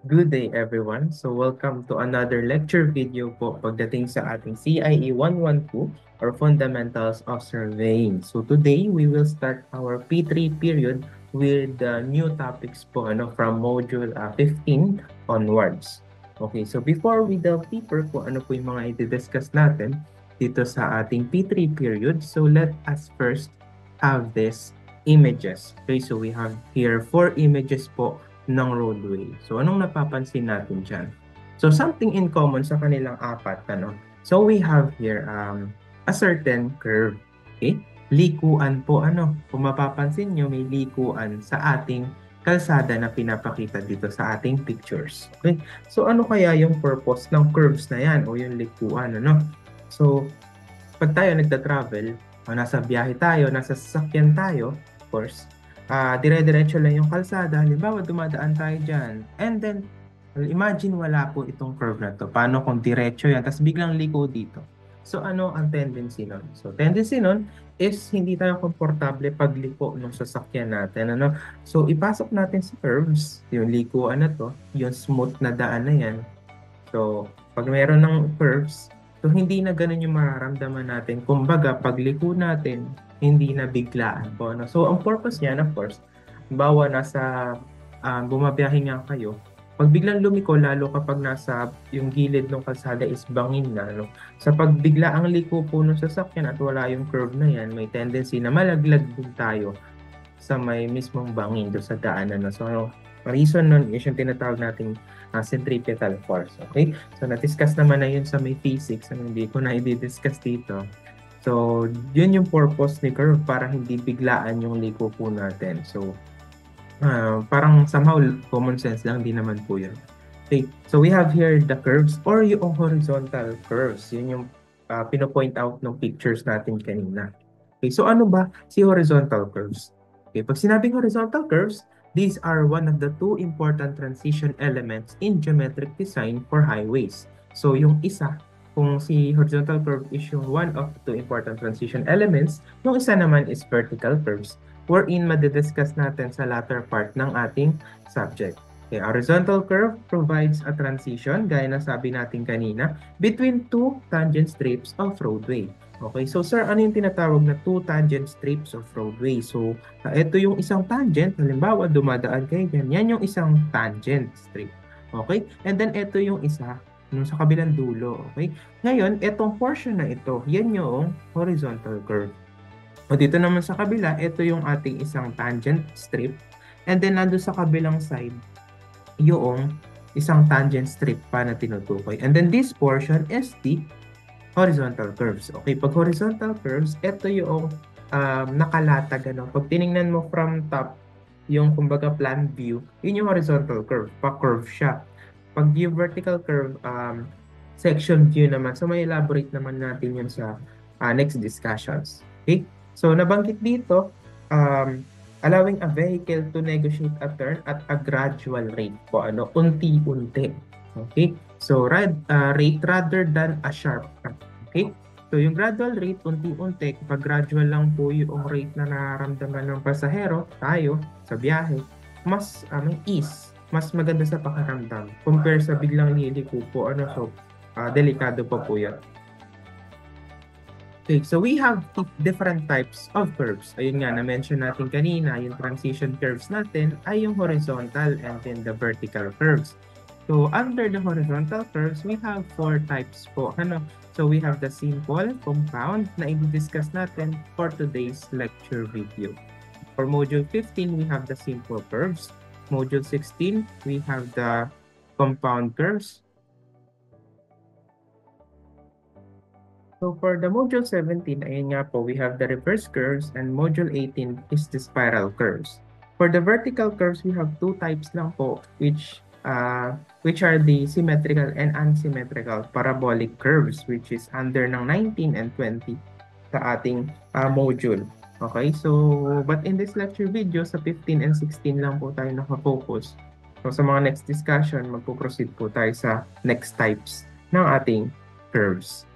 Good day everyone. So welcome to another lecture video po pagdating sa ating CIE 112 or Fundamentals of Surveying. So today we will start our P3 period with new topics po from module 15 onwards. Okay, so before we delve deeper po ano po yung mga i-discuss natin dito sa ating P3 period, so let us first have this images. Okay, so we have here 4 images po ng roadway. So, anong napapansin natin dyan? So, something in common sa kanilang apat, So, we have here a certain curve. Okay? Likuan po, Kung mapapansin nyo, may likuan sa ating kalsada na pinapakita dito sa ating pictures. Okay? So, ano kaya yung purpose ng curves na yan o yung likuan, So, pag tayo nagta-travel, o nasa biyahe tayo, nasa sasakyan tayo, of course, dire-diretso lang yung kalsada. Halimbawa, dumadaan tayo dyan. And then, well, imagine wala po itong curve na to. Paano kung diretso yan, tapos biglang liko dito? So, ano ang tendency nun? So, tendency nun is hindi tayo komportable pagliko ng sasakyan natin. So, ipasok natin sa curves, yung likuan na to, yung smooth na daan na yan. So, pag meron ng curves, so hindi na ganun yung mararamdaman natin. Kumbaga, pagliko natin, hindi na biglaan po. So, ang purpose niyan, of course, bawa nasa bumabiyahe nga kayo, pag biglang lumiko, lalo kapag nasa yung gilid ng kalsada is bangin na, Sa pag bigla ang liko po ng sasakyan at wala yung curve na yan, may tendency na malaglag din tayo sa may mismong bangin do sa daanan. So, reason nun is yung tinatawag nating centripetal force. Okay? So, na-discuss naman na yun sa may physics. Hindi ko na i-discuss dito. So, yun yung purpose ni curve para hindi biglaan yung liko po natin. So, parang somehow common sense lang, di naman po yun. Okay, so we have here the curves or yung horizontal curves. Yun yung pino-point out ng pictures natin kanina. Okay, so ano ba si horizontal curves? Okay, pag sinabing horizontal curves, these are one of the two important transition elements in geometric design for highways. So yung isa, kung si horizontal curve is yung one of the two important transition elements, yung isa naman is vertical curves, wherein madidiscuss natin sa latter part ng ating subject. Okay, horizontal curve provides a transition, gaya na sabi natin kanina, between two tangent strips of roadway. Okay, so sir, ano yung tinatawag na two tangent strips of roadway? So, ito yung isang tangent, halimbawa dumadaan kayo dyan, yan yung isang tangent strip. Okay, and then ito yung isa, yung sa kabilang dulo. Okay, ngayon, itong portion na ito, yan yung horizontal curve. O dito naman sa kabila, ito yung ating isang tangent strip. And then nando sa kabilang side, yung isang tangent strip pa na tinutukoy. And then this portion is the horizontal curves. Okay, pag horizontal curves, ito yung nakalatag. Pag tiningnan mo from top, yung kumbaga plan view, yun yung horizontal curve. Pa-curve siya. Pag yung vertical curve, section view naman. So may elaborate naman natin yun sa next discussions. Okay? So nabanggit dito, allowing a vehicle to negotiate a turn at a gradual rate po, unti-unti. Okay? So rate rather than a sharp cut. Okay? So yung gradual rate, unti-unti, kapag gradual lang po yung rate na nararamdaman ng pasahero, tayo, sa biyahe, mas may ease, mas maganda sa pakiramdam compare sa biglang liliko po, so delikado pa po yan. Okay, so we have different types of curves. Ayun nga, na-mention natin kanina, yung transition curves natin ay yung horizontal and then the vertical curves. So under the horizontal curves, we have 4 types po. So we have the simple, compound na i-discuss natin for today's lecture video. For module 15, we have the simple curves. Module 16, we have the compound curves. So for the module 17, ayun nga po, we have the reverse curves, and module 18 is the spiral curves. For the vertical curves, we have 2 types lang po, which are the symmetrical and unsymmetrical parabolic curves, which is under ng 19 and 20 sa ating module. Okay, so but in this lecture video, sa 15 and 16 lang po tayo nakafocus. So sa mga next discussion, magpo-proceed po tayo sa next types ng ating curves.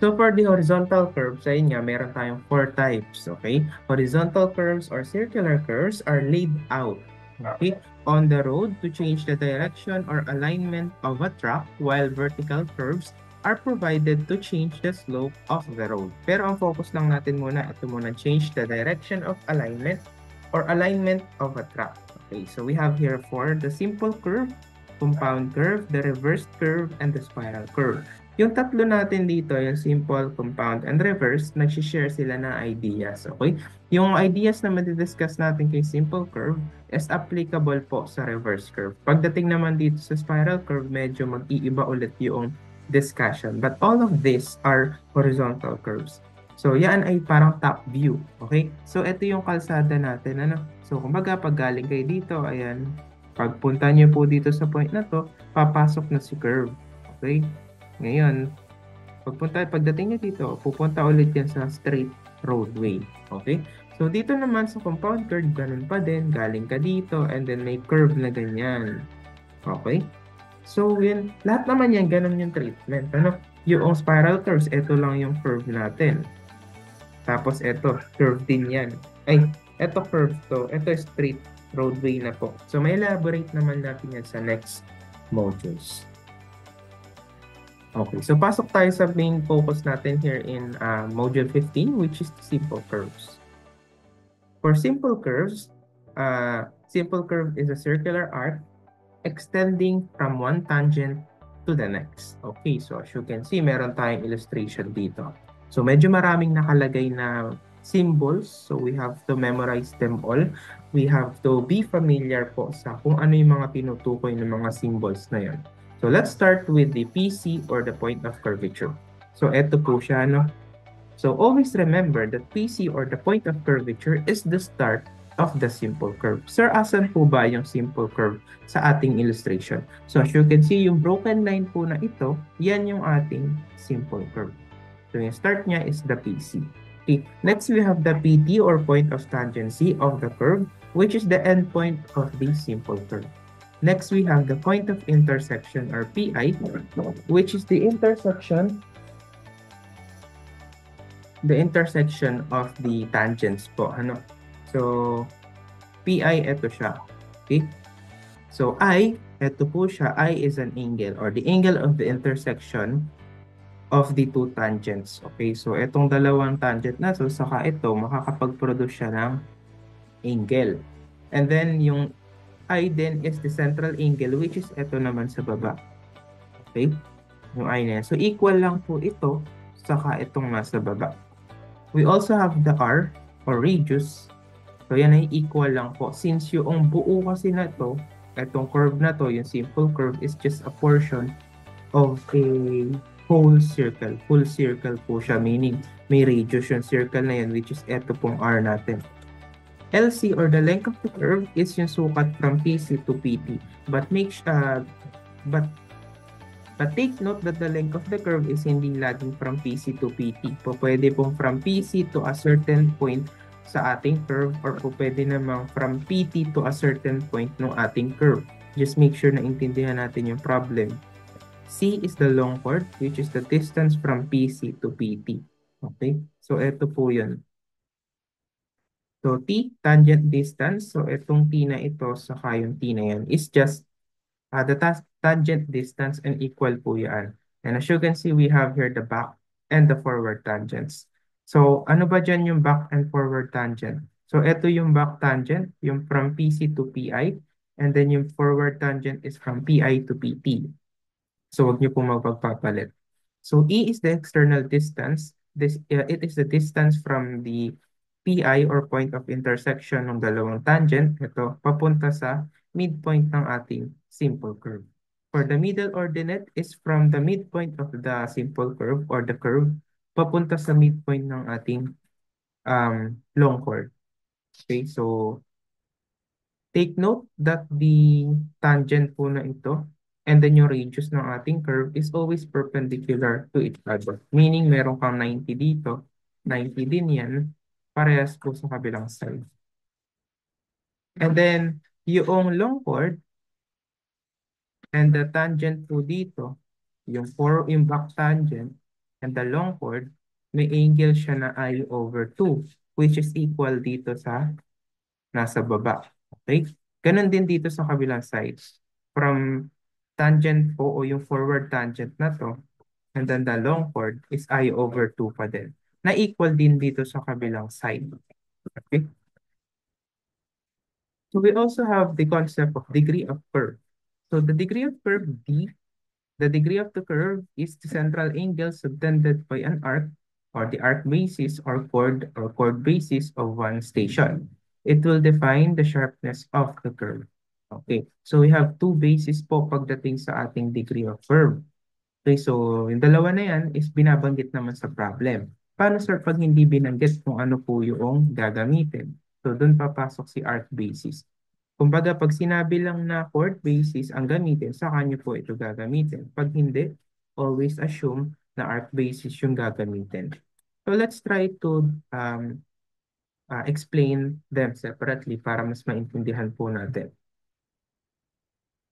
So for the horizontal curves, ayun nga, meron tayong 4 types, okay? Horizontal curves or circular curves are laid out Okay, on the road to change the direction or alignment of a track, while vertical curves are provided to change the slope of the road. Pero ang focus lang natin muna, ito muna, change the direction of alignment or alignment of a track. Okay, so we have here for the simple curve, compound curve, the reversed curve, and the spiral curve. Yung tatlo natin dito, yung simple, compound, and reverse, nag-share sila ng ideas. Okay? Yung ideas na madidiscuss natin kay simple curve is applicable po sa reverse curve. Pagdating naman dito sa spiral curve, medyo mag-iiba ulit yung discussion. But all of these are horizontal curves. So, yan ay parang top view. Okay? So, ito yung kalsada natin. Ano? So, kumbaga, pag galing kayo dito, ayan, pagpunta niyo po dito sa point na to, papasok na si curve. Okay? Ngayon, pagdating niyo dito, pupunta ulit yan sa straight roadway. Okay? So, dito naman sa compound curve, ganun pa din. Galing ka dito, and then may curve na ganyan. Okay? So, yun, lahat naman yan, ganun yung treatment. Ano? Yung spiral curves, ito lang yung curve natin. Tapos, ito, curve din yan. Ay, ito curve to. Ito straight roadway na po. So, may elaborate naman natin yan sa next modules. Okay, so pasok tayo sa main focus natin here in module 15, which is simple curves. For simple curves, simple curve is a circular arc extending from one tangent to the next. Okay, so as you can see, meron tayong illustration dito. So medyo maraming nakalagay na symbols, so we have to memorize them all. We have to be familiar po sa kung ano yung mga tinutukoy ng mga symbols na yun. So let's start with the PC or the point of curvature. So eto po siya, no? So always remember that PC or the point of curvature is the start of the simple curve. Sir, asan po ba yung simple curve sa ating illustration? So as you can see, yung broken line po na ito, yan yung ating simple curve. So yung start niya is the PC. Okay. Next, we have the PT or point of tangency of the curve, which is the endpoint of the simple curve. Next, we have the point of intersection or PI, which is the intersection of the tangents po. Ano? So, PI, ito siya. Okay? So, ito po siya. I is an angle or the angle of the intersection of the two tangents. Okay? So, itong dalawang tangent na to, saka ito, makakapag-produce siya ng angle. And then, yung I then is the central angle, which is ito naman sa baba. Okay? Yung I na yan. So, equal lang po ito saka itong nasa baba. We also have the R or radius. So, yan ay equal lang po. Since yung buo kasi na to, itong curve na to, yung simple curve is just a portion of a whole circle. Full circle po siya, meaning may radius yung circle na yan, which is ito pong R natin. LC or the length of the curve is yung sukat from PC to PT. But take note that the length of the curve is hindi laging from PC to PT. Po pwede pong from PC to a certain point sa ating curve or po pwede namang from PT to a certain point ng ating curve. Just make sure na intindihan natin yung problem. C is the long chord, which is the distance from PC to PT. Okay? So, ito po yun. So, T, tangent distance. So, itong T na ito, saka yung T na yan, is just the tangent distance and equal po yan. And as you can see, we have here the back and the forward tangents. So, ano ba dyan yung back and forward tangent? So, ito yung back tangent, yung from PC to PI. And then yung forward tangent is from PI to PT. So, wag niyo pong magpagpapalit. So, E is the external distance. It is the distance from the PI or point of intersection ng dalawang tangent. Ito, papunta sa midpoint ng ating simple curve. For the middle ordinate is from the midpoint of the simple curve or the curve, papunta sa midpoint ng ating long chord. Okay, so take note that the tangent po na ito and then yung radius ng ating curve is always perpendicular to each other. Meaning, meron kang 90 dito, 90 din yan, parehas po sa kabilang side. And then, yung long chord and the tangent po dito, yung back tangent and the long chord, may angle siya na I/2, which is equal dito sa nasa baba. Okay? Ganon din dito sa kabilang side. From tangent po o yung forward tangent na to, and then the long chord is I over 2 pa din. Na equal din dito sa kabilang side. Okay? So we also have the concept of degree of curve. So the degree of curve D, the degree of the curve is the central angle subtended by an arc or the arc basis or chord basis of one station. It will define the sharpness of the curve. Okay, so we have two bases po pagdating sa ating degree of curve. Okay, so yung dalawa na yan is binabanggit naman sa problem. Paano sir pag hindi binanggit kung ano po yung gagamitin? So doon papasok si arc basis. Kumbaga pag sinabi lang na chord basis ang gamitin, sa kanyo po ito gagamitin. Pag hindi, always assume na arc basis yung gagamitin. So let's try to explain them separately para mas maintindihan po natin.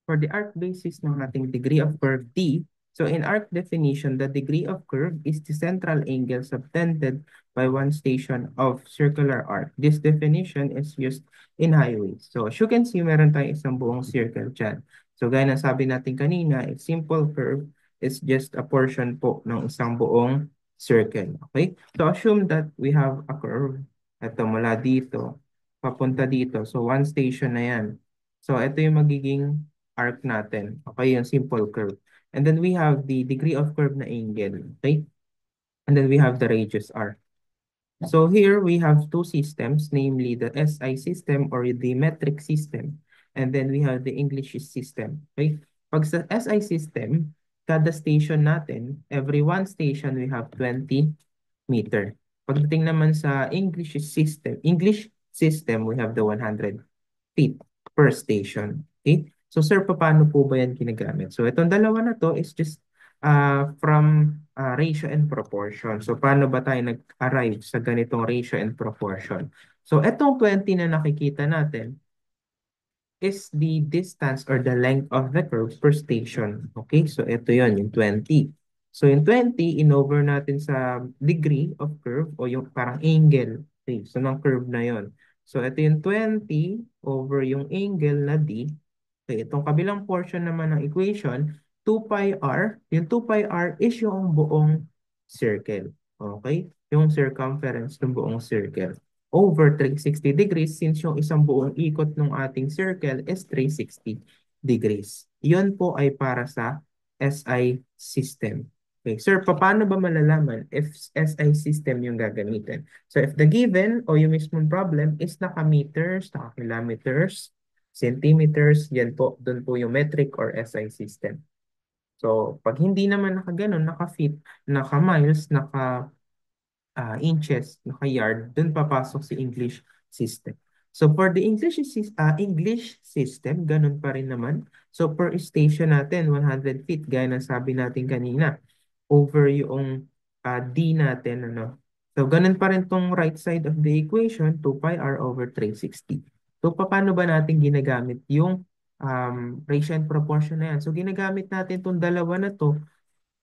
For the arc basis ng ating degree of curve D, so in arc definition, the degree of curve is the central angle subtended by one station of circular arc. This definition is used in highways. So as you can see, meron tayong isang buong circle dyan. So gaya na sabi natin kanina, a simple curve is just a portion po ng isang buong circle. Okay? So assume that we have a curve. Ito mula dito, papunta dito. So one station na yan. So ito yung magiging arc natin. Okay, yung simple curve. And then we have the degree of curve na angle. Okay? And then we have the radius r. So here we have two systems, namely the SI system or the metric system. And then we have the English system. Okay? Pag sa SI system, kada station natin, every one station we have 20 meter. Pagdating naman sa English system, we have the 100 feet per station. Okay? So sir, paano po ba yan ginagamit? So itong dalawa na to is just from ratio and proportion. So paano ba tayo nag-arrive sa ganitong ratio and proportion? So itong 20 na nakikita natin is the distance or the length of the curve per station. Okay, so ito yon yung 20. So yung 20, in-over natin sa degree of curve o yung parang angle. Okay, so ng curve na yon. So ito yung 20 over yung angle na D. Okay, itong kabilang portion naman ng equation, 2 pi r. Yung 2 pi r is yung buong circle. Okay? Yung circumference ng buong circle over 360 degrees since yung isang buong ikot ng ating circle is 360 degrees. Yun po ay para sa SI system. Okay, sir, paano ba malalaman if SI system yung gagamitin? So if the given o yung mismong problem is naka-meters, naka-kilometers, centimeters, yan po, doon po yung metric or SI system. So pag hindi naman naka-ganon, naka-feet, naka-miles, naka inches, naka-yard, dun papasok si English system. So for the English system, ganun pa rin naman. So per station natin, 100 feet, gaya ng sabi natin kanina, over yung D natin. Ano? So ganun pa rin tong right side of the equation, 2 pi r over 360. So paano ba natin ginagamit yung ratio and proportion na yan? So ginagamit natin tong dalawa na to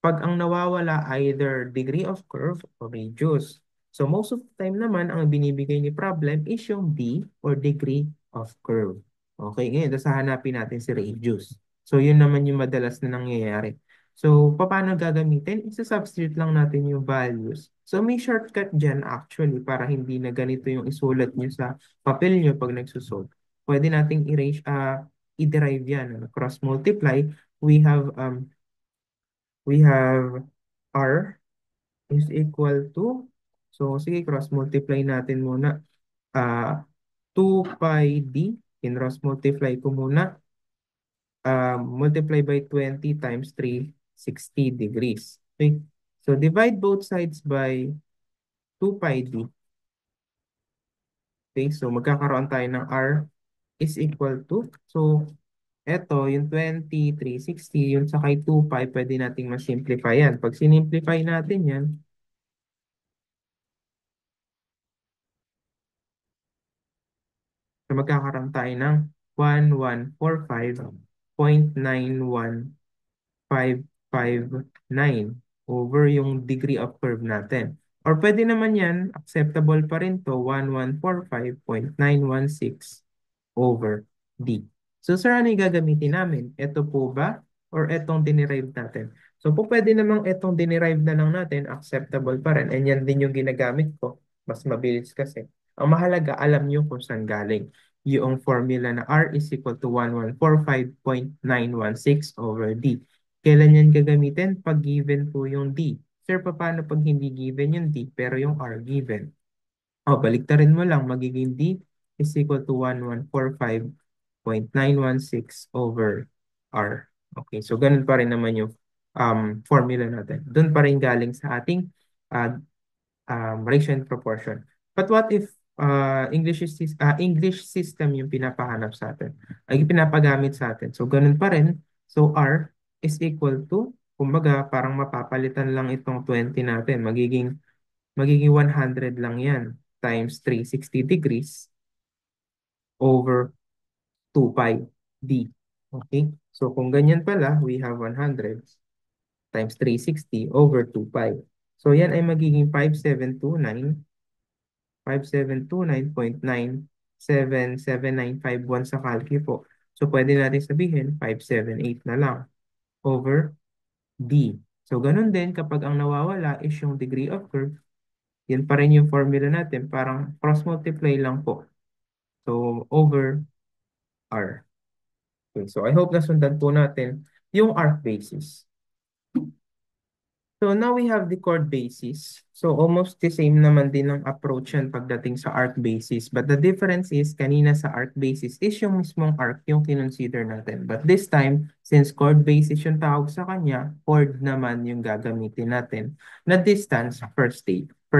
pag ang nawawala either degree of curve or radius. So most of the time naman, ang binibigay ni problem is yung D or degree of curve. Okay, ngayon, hanapin natin si radius. So yun naman yung madalas na nangyayari. So paano gagamitin? Isa-substitute lang natin yung values. So may shortcut dyan actually para hindi na ganito yung isulat nyo sa papel nyo pag nagsusolve. Pwede nating i-derive yan. Ano? Cross-multiply. We have R is equal to, so sige, cross-multiply natin muna. Uh, 2 pi D, in-cross-multiply ko muna. Multiply by 20 times 360 degrees. Okay? So divide both sides by 2 pi D. Okay, so magkakaroon tayo ng R is equal to, so eto, yung 20, 360, yung sakay 2 pi, pwede nating masimplify yan. Pag sinimplify natin yan, so magkakaroon tayo ng 1145.91559 over yung degree of curve natin. Or pwede naman yan, acceptable pa rin to, 1145.916 over. D. So, sir, ano yung gagamitin namin? Ito po ba? Or etong dinerive natin? So, po pwede namang etong dinerive na lang natin, acceptable pa rin. And yan din yung ginagamit ko. Mas mabilis kasi. Ang mahalaga, alam nyo kung saan galing. Yung formula na R is equal to 1145.916 over D. Kailan yan gagamitin? Pag given po yung D. Sir, paano pag hindi given yung D, pero yung R given? O, baliktarin mo lang, magiging D is equal to 1145.916 over R. Okay, so ganun pa rin naman yung formula natin. Doon pa rin galing sa ating uh, ratio and proportion. But what if English system yung pinapahanap sa atin, ay pinapagamit sa atin? So ganun pa rin. So R is equal to, kumbaga parang mapapalitan lang itong 20 natin. Magiging 100 lang yan times 360 degrees over 2 pi d. Okay? So kung ganyan pala, we have 100 times 360 over 2 pi. So yan ay magiging 5729.97795 sa calci po. So pwede natin sabihin 578 na lang over d. So ganun din kapag ang nawawala is yung degree of curve, yan pa rin yung formula natin, parang cross multiply lang po. So over R. Okay, so I hope nasundan po natin yung arc basis. So now we have the chord basis. So almost the same naman din ang approach yan pagdating sa arc basis. But the difference is, kanina sa arc basis is yung mismong arc yung kinonsider natin. But this time, since chord basis yung tawag sa kanya, chord naman yung gagamitin natin na distance per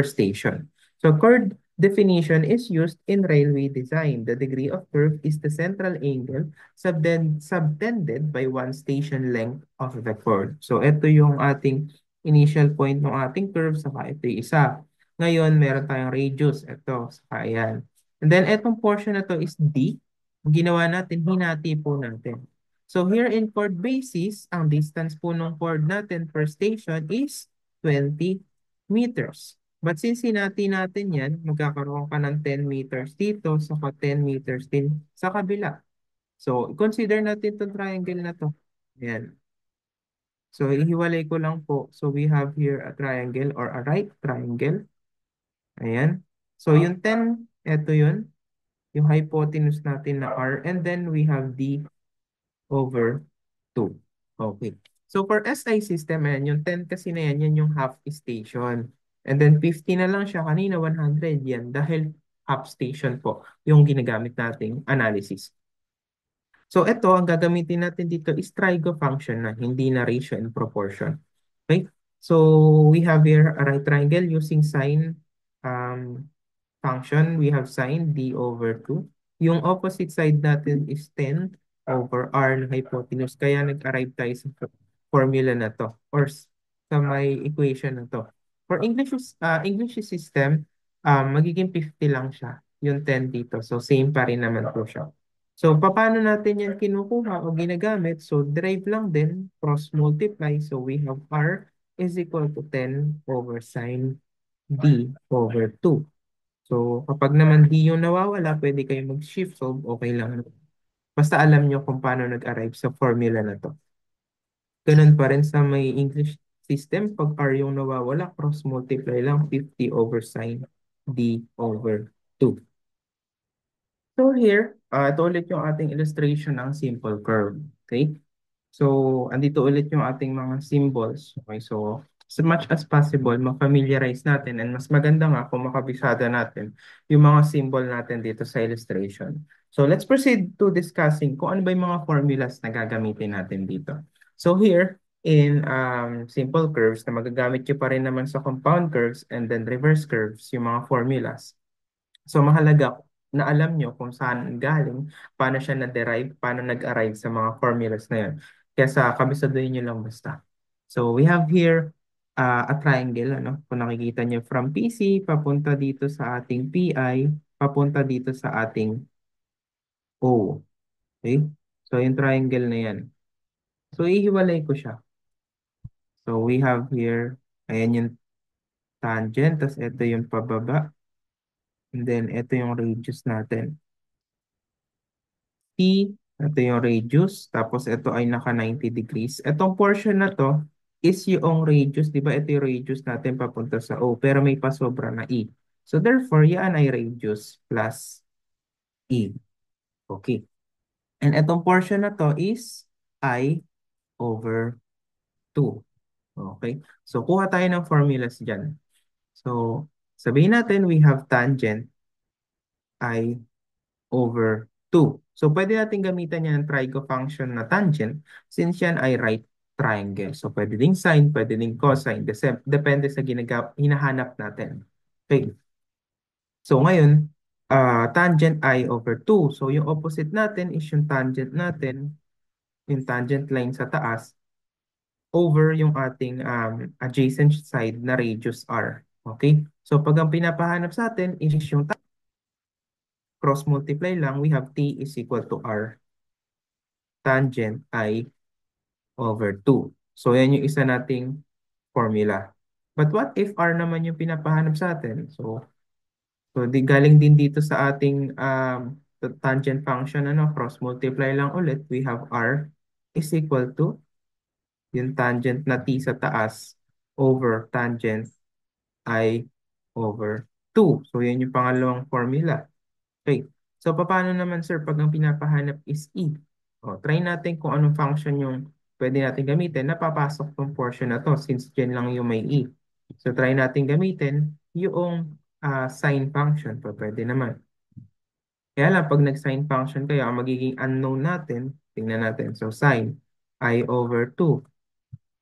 station. So chord definition is used in railway design. The degree of curve is the central angle subtended by one station length of the chord. So ito yung ating initial point ng ating curve, saka ito yung isa. Ngayon, meron tayong radius. Ito, saka yan. And then, itong portion na to is D. Ang ginawa natin, hinati po natin. So, here in chord basis, ang distance po ng chord natin per station is 20 meters. But since hinati natin yan, magkakaroon ka ng 10 meters dito, saka 10 meters din sa kabila. So, consider natin itong triangle na to. Ayan. So, ihiwalay ko lang po. So, we have here a triangle or a right triangle. Ayan. So, yung 10, ito yun. Yung hypotenuse natin na R. And then, we have D over 2. Okay. So, for SI system, ayan, yung 10 kasi na yan, yan yung half station. And then, 50 na lang siya. Kanina, 100 yan. Dahil half station po yung ginagamit nating analysis. So ito, ang gagamitin natin dito is trigo function na, hindi na ratio and proportion. Okay? So we have here a right triangle using sine um, function. We have sine d over 2. Yung opposite side natin is 10 over r na hypotenuse. Kaya nag-arrive tayo sa formula na to or sa may equation na to. For English system, magiging 50 lang siya. Yung 10 dito. So same pa rin naman po siya. So, paano natin yan kinukuha o ginagamit? So, derive lang din, cross multiply. So, we have R is equal to 10 over sine D over 2. So, kapag naman D yung nawawala, pwede kayo mag-shift solve, okay lang. Basta alam nyo kung paano nag-arrive sa formula na to. Ganun pa rin sa may English system. Pag R yung nawawala, cross multiply lang 50 over sine D over 2. So here, ito ulit yung ating illustration ng simple curve. Okay? So, andito ulit yung ating mga symbols. Okay? So, as much as possible, ma-familiarize natin and mas maganda nga kung makabisada natin yung mga symbol natin dito sa illustration. So, let's proceed to discussing kung ano ba yung mga formulas na gagamitin natin dito. So, here, in simple curves na magagamit nyo pa rin naman sa compound curves and then reverse curves, yung mga formulas. So mahalaga na alam nyo kung saan galing, paano siya na-derive, paano nag-arrive sa mga formulas na yun. Kaya sa kabisaduhin nyo lang basta. So we have here a triangle. Ano? Kung nakikita nyo from PC, papunta dito sa ating PI, papunta dito sa ating O. Okay? So yung triangle na yan. So ihiwalay ko siya. So we have here, ayan yung tangent, tas ito yung pababa. And then ito yung radius natin. T, ito yung radius, tapos ito ay naka 90 degrees. Itong portion na to is yung radius, di ba? Ito yung radius natin papunta sa O, pero may pasobra na E. So therefore, yan ay radius plus E. Okay. And itong portion na to is I over 2. Okay. So kuha tayo ng formulas dyan. So sabihin natin we have tangent I over 2. So, pwede natin gamitan yan ng trigo function na tangent since yan ay right triangle. So, pwede ding sine, pwede ding cosine. Depende sa hinahanap natin. Okay. So, ngayon, tangent I over 2. So, yung opposite natin is yung tangent line sa taas, over yung ating adjacent side na radius R. Okay? So, pag ang pinapahanap sa atin is yung cross multiply lang, we have T is equal to R tangent I over 2. So, yan yung isa nating formula. But what if R naman yung pinapahanap sa atin? So galing din dito sa ating tangent function, cross multiply lang ulit. We have R is equal to yung tangent na T sa taas over tangent I over 2. So, yan yung pangalawang formula. Okay. So, paano naman sir pag ang pinapahanap is E? O, try natin kung anong function yung pwede natin gamitin. Napapasok tong portion na to since dyan lang yung may E. So, try natin gamitin yung sine function. Pwede naman. Kaya lang, pag nag-sine function kayo, ang magiging unknown natin, tingnan natin. So, sine I over 2.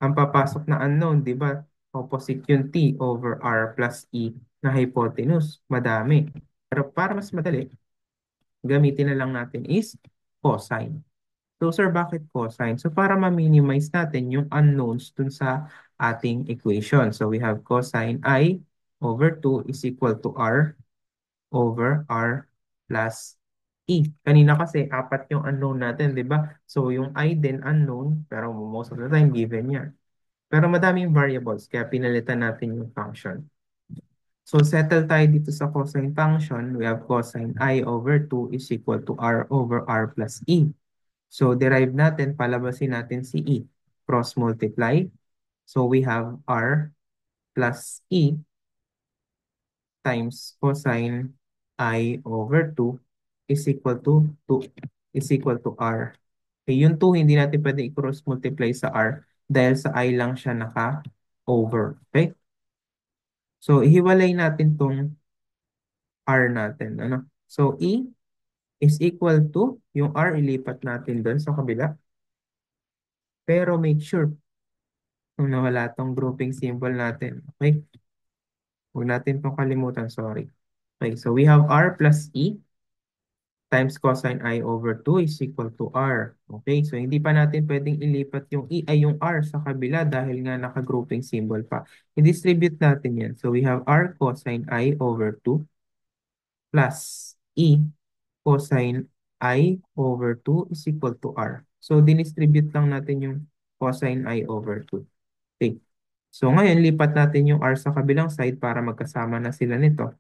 Ang papasok na unknown, di ba? Opposite yung T over R plus E na hypotenuse. Madami. Pero para mas madali, gamitin na lang natin is cosine. So sir, bakit cosine? So para ma-minimize natin yung unknowns dun sa ating equation. So we have cosine I over 2 is equal to R over R plus E. Kanina kasi apat yung unknown natin, di ba? So yung I din unknown, pero most of the time given yan. Pero madaming variables, kaya pinalitan natin yung function. So settle tayo dito sa cosine function. We have cosine I over 2 is equal to R over R plus E. So derive natin, palabasin natin si E. Cross multiply. So we have R plus E times cosine I over 2 is equal to 2 is equal to R. Okay, yung 2 hindi natin pwede i-cross multiply sa R dahil sa I lang siya naka-over. Okay? So ihiwalay natin tong R natin. Ano? So E is equal to, yung R ilipat natin doon sa kabila. Pero make sure kung nawala tong grouping symbol natin. Okay? Huwag natin itong kalimutan, sorry. Okay, so we have R plus E times cosine I over 2 is equal to R. Okay, so hindi pa natin pwedeng ilipat yung E ay yung R sa kabila dahil nga naka-grouping symbol pa. I-distribute natin yan. So we have R cosine I over 2 plus E cosine I over 2 is equal to R. So dinistribute lang natin yung cosine I over 2. Okay. So ngayon, lipat natin yung R sa kabilang side para magkasama na sila nito.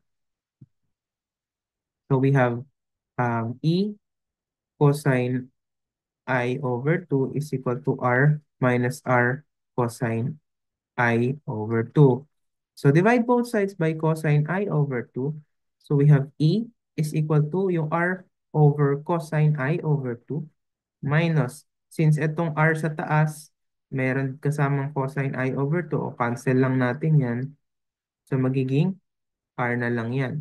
So we have E cosine I over 2 is equal to R minus R cosine I over 2. So divide both sides by cosine I over 2. So we have E is equal to yung R over cosine I over 2 minus, since itong R sa taas, meron kasamang cosine I over 2 o cancel lang natin yan. So magiging R na lang yan.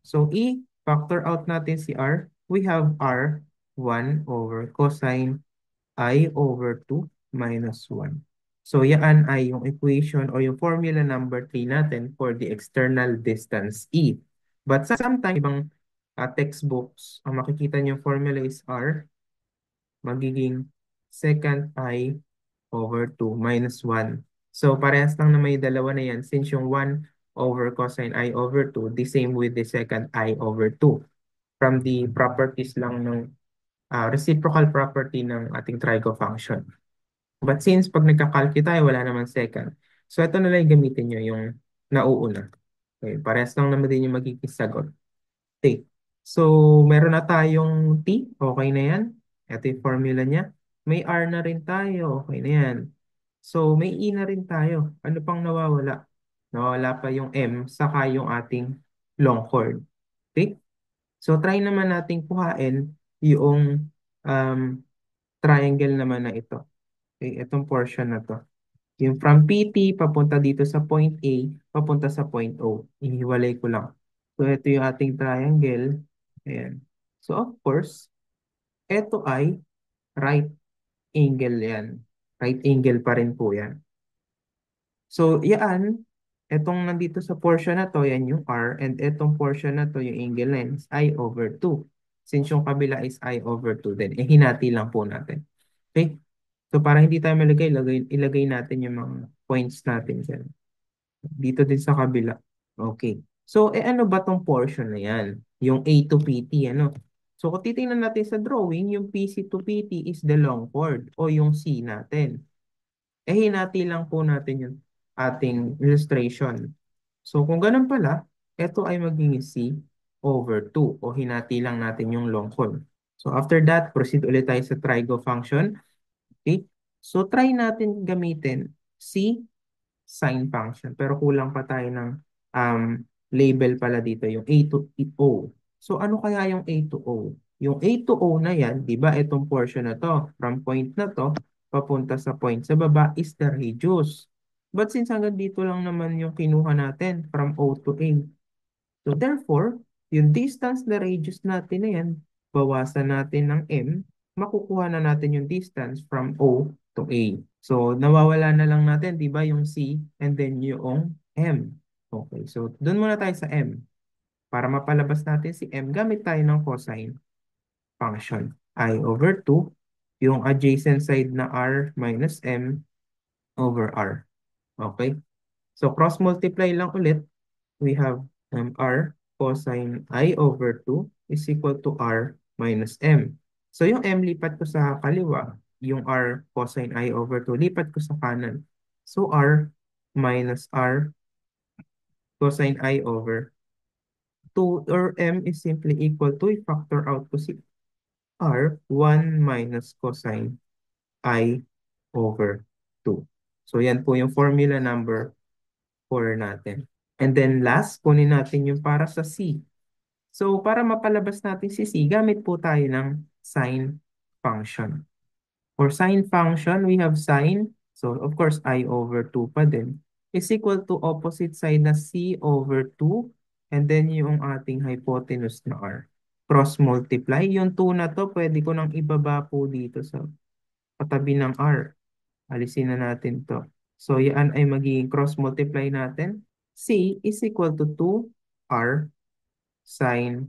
So E, factor out natin si R. We have R 1 over cosine I over 2 minus 1. So yan ay yung equation o yung formula number 3 natin for the external distance E. But sometimes, ibang textbooks, ang makikita niyo formula is R, magiging secant I over 2 minus 1. So parehas lang na may dalawa na yan since yung 1 over cosine I over 2, the same with the secant I over 2. From the properties lang ng reciprocal property ng ating trigo function. But since pag nagkakalki tayo, wala naman second. So ito na lang yung gamitin nyo, yung nauuna. Okay, parehas lang naman din yung magiging sagot. Okay. So meron na tayong T. Okay na yan. Ito yung formula niya. May R na rin tayo. Okay na yan. So, may E na rin tayo. Ano pang nawawala? Nawawala pa yung M, saka yung ating long chord. Okay? So, try naman natin kuhain yung um, triangle naman na ito. Okay? Itong portion na to. Yung from PT, papunta dito sa point A, papunta sa point O. Ihiwalay ko lang. So, ito yung ating triangle. Ayan. So, of course, ito ay right angle yan. Right angle pa rin po yan. So, yan. Itong nandito sa portion na to, yan yung R. And itong portion na to, yung angle na yan, is I over 2. Since yung kabila is I over 2 din. Eh, hinati lang po natin. Okay? So, para hindi tayo malagay, ilagay natin yung mga points natin dyan. Dito din sa kabila. Okay. So, ano ba tong portion na yan? Yung A to PT, ano? So, kung titingnan natin sa drawing, yung PC to PT is the long chord o yung C natin. Eh, hinati lang po natin yung ating illustration. So, kung ganun pala, ito ay magiging C over 2 o hinati lang natin yung long chord. So, after that, proceed ulit tayo sa trigo function. Okay? So, try natin gamitin C sine function. Pero kulang pa tayo ng um, label pala dito, yung A to O. So ano kaya yung A to O? Yung A to O na yan, di ba itong portion na to, from point na to, papunta sa point sa baba is the radius. But since hanggang dito lang naman yung kinuha natin, from O to A. So therefore, yung distance na radius natin na yan, bawasan natin ng M, makukuha na natin yung distance from O to A. So, nawawala na lang natin, di ba, yung C and then yung M. Okay, so doon muna tayo sa M. Para mapalabas natin si M, gamit tayo ng cosine function. I over 2, yung adjacent side na R minus M over R. Okay, so cross-multiply lang ulit. We have R cosine I over 2 is equal to R minus M. So yung M lipat ko sa kaliwa, yung R cosine I over 2 lipat ko sa kanan. So R minus R cosine I over 2 or M is simply equal to, i-factor out ko si R, 1 minus cosine I over 2. So yan po yung formula number 4 natin. And then last, kunin natin yung para sa C. So, para mapalabas natin si C, gamit po tayo ng sine function. For sine function, we have sine. So, of course, I over 2 pa din. Is equal to opposite side na C over 2. And then yung ating hypotenuse na R. Cross multiply. Yung 2 na to, pwede ko nang ibaba po dito sa katabi ng R. Alisin na natin to. So, yan ay magiging cross multiply natin. C is equal to 2R sine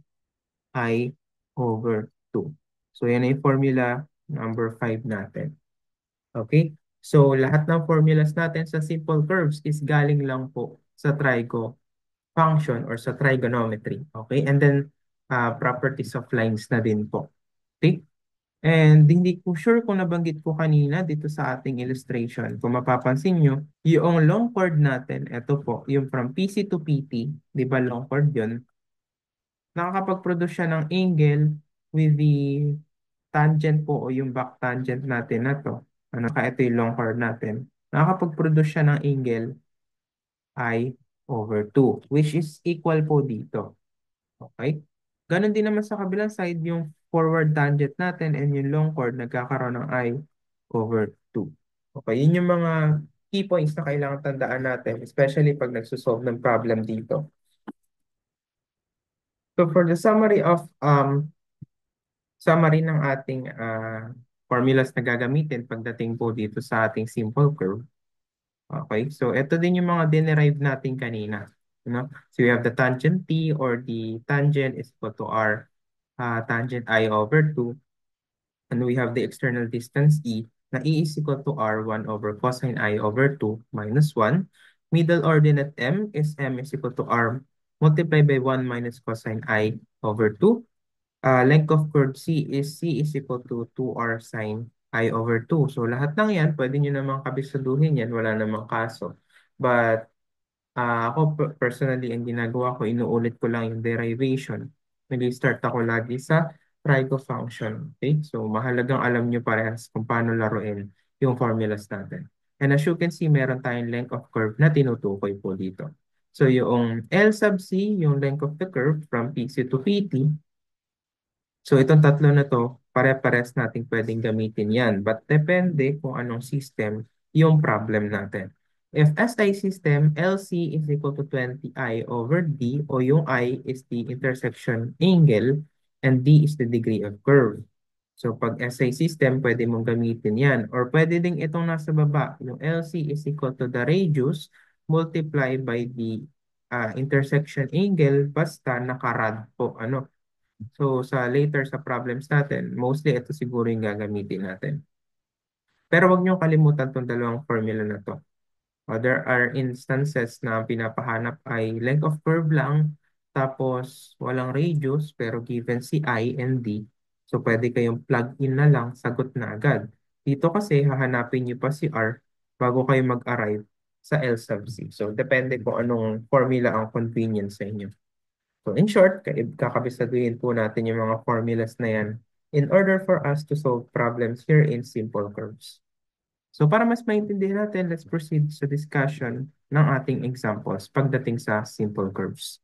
I over 2. So, yan ay formula number 5 natin. Okay? So, lahat ng formulas natin sa simple curves is galing lang po sa trigo function or sa trigonometry. Okay? And then, properties of lines na din po. Okay? And hindi ko sure kung nabanggit ko kanina dito sa ating illustration. Kung mapapansin nyo, yung long chord natin, ito po, yung from PC to PT, di ba long chord yun? Nakakapag-produce siya ng angle with the tangent po o yung back tangent natin na to. Ano ka, ito yung long chord natin. Nakakapag-produce siya ng angle I over 2, which is equal po dito. Okay? Ganon din naman sa kabilang side, yung forward tangent natin and yung long chord nagkakaroon ng I over 2. Okay, yun yung mga key points na kailangan tandaan natin, especially pag nagsusolve ng problem dito. So for the summary ng ating formulas na gagamitin pagdating po dito sa ating simple curve. Okay, so ito din yung mga dinerive natin kanina. You know? So we have the tangent T or the tangent is equal to R tangent I over 2. And we have the external distance E na E is equal to R 1 over cosine I over 2 minus 1. Middle ordinate M is equal to R multiplied by 1 minus cosine I over 2. Length of chord C is equal to 2R sine I over 2. So lahat ng yan, pwede nyo namang kabisaduhin yan, wala namang kaso. But ako personally, ang ginagawa ko, inuulit ko lang yung derivation. Nag-start ako lagi sa trigo function. Okay? So, mahalagang alam nyo parehas kung paano laruin yung formulas natin. And as you can see, meron tayong length of curve na tinutukoy po dito. So, yung L sub C, yung length of the curve from PC to PT. So, itong tatlo na to, pare-pares natin pwedeng gamitin yan. But depende kung anong system yung problem natin. If SI system, LC is equal to 20I over D, o yung I is the intersection angle and D is the degree of curve. So pag SI system, pwede mong gamitin yan. Or pwede ding itong nasa baba, yung LC is equal to the radius multiplied by the intersection angle basta nakarad po. So sa later sa problems natin, mostly ito siguro yung gagamitin natin. Pero wag niyo kalimutan tong dalawang formula na to. There are instances na pinapahanap ay length of curve lang, tapos walang radius, pero given si I and D, so pwede kayong plug in na lang, sagot na agad. Dito kasi hahanapin niyo pa si R bago kayo mag-arrive sa L sub C. So depende kung anong formula ang convenient sa inyo. So in short, kakabisaduhin po natin yung mga formulas na yan in order for us to solve problems here in simple curves. So para mas maintindihan natin, let's proceed sa discussion ng ating examples pagdating sa simple curves.